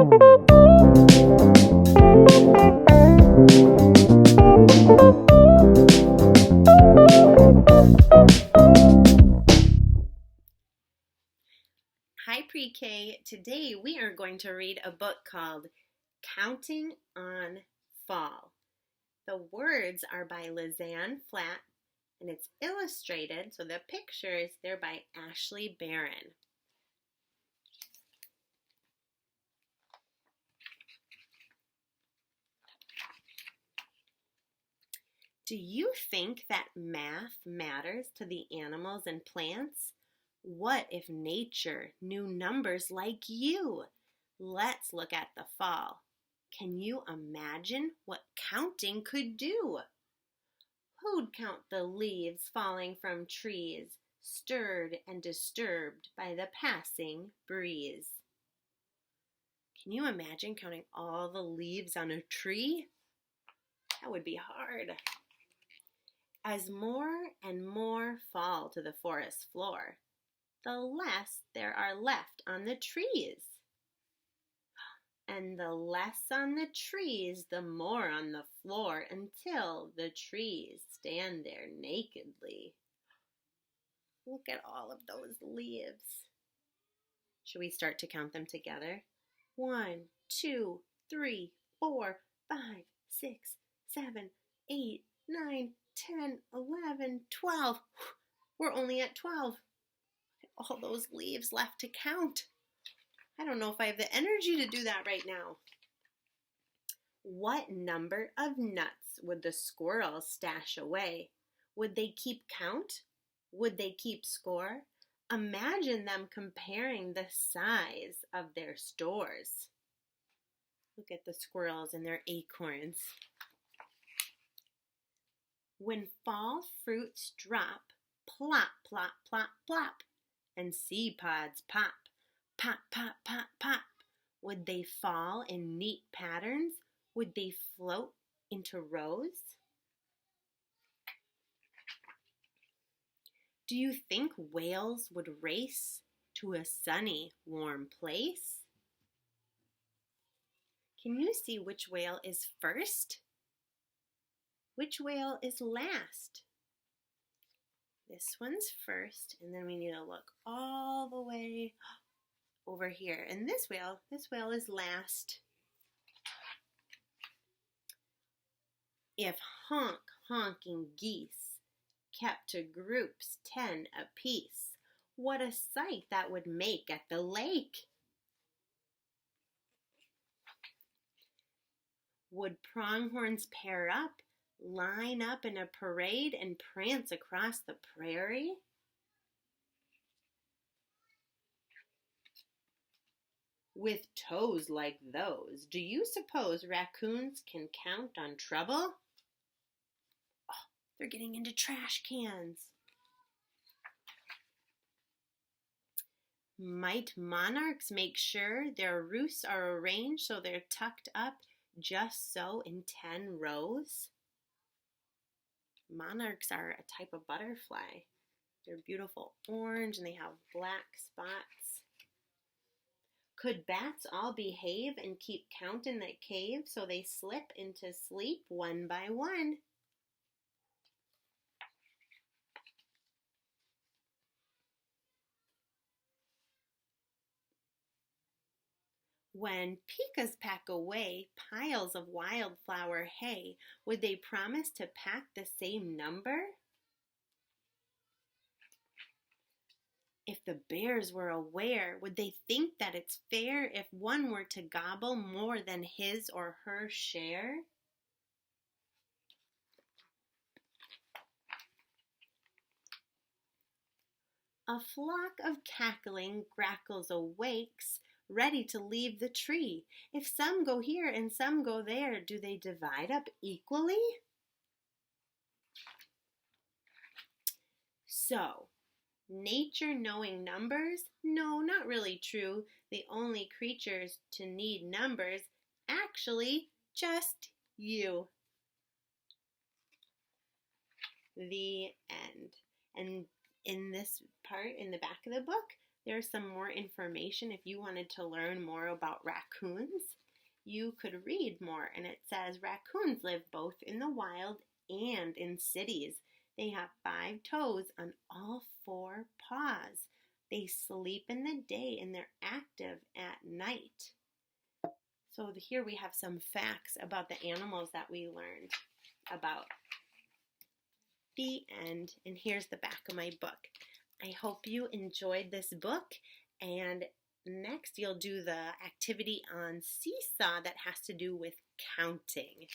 Hi Pre-K, today we are going to read a book called Counting on Fall. The words are by Lizann and it's illustrated, so the pictures, they're by Ashley Barron. Do you think that math matters to the animals and plants? What if nature knew numbers like you? Let's look at the fall. Can you imagine what counting could do? Who'd count the leaves falling from trees, stirred and disturbed by the passing breeze? Can you imagine counting all the leaves on a tree? That would be hard. As more and more fall to the forest floor, the less there are left on the trees. And the less on the trees, the more on the floor, until the trees stand there nakedly. Look at all of those leaves. Should we start to count them together? 1, 2, 3, 4, 5, 6, 7, 8, 9, 10, 11, 12. We're only at 12. All those leaves left to count. I don't know if I have the energy to do that right now. What number of nuts would the squirrels stash away? Would they keep count? Would they keep score? Imagine them comparing the size of their stores. Look at the squirrels and their acorns. When fall fruits drop, plop, plop, plop, plop, and seed pods pop, pop, pop, pop, pop. Would they fall in neat patterns? Would they float into rows? Do you think whales would race to a sunny, warm place? Can you see which whale is first? Which whale is last? This one's first, and then we need to look all the way over here. And this whale is last. If honking geese kept to groups 10 apiece, what a sight that would make at the lake. Would pronghorns pair up, line up in a parade, and prance across the prairie? With toes like those, do you suppose raccoons can count on trouble? Oh, they're getting into trash cans. Might monarchs make sure their roosts are arranged so they're tucked up just so in 10 rows? Monarchs are a type of butterfly. They're beautiful orange and they have black spots. Could bats all behave and keep count in the cave so they slip into sleep one by one? When pikas pack away piles of wildflower hay, would they promise to pack the same number? If the bears were aware, would they think that it's fair if one were to gobble more than his or her share? A flock of cackling grackles awakes, ready to leave the tree. If some go here and some go there, do they divide up equally? So, nature knowing numbers? No, not really true. The only creatures to need numbers, actually, just you. The end. And in this part, in the back of the book, There's some more information if you wanted to learn more about raccoons. You could read more, and it says raccoons live both in the wild and in cities. They have 5 toes on all 4 paws. They sleep in the day and they're active at night. So here we have some facts about the animals that we learned about. The end. And here's the back of my book. I hope you enjoyed this book, and next you'll do the activity on seesaw that has to do with counting.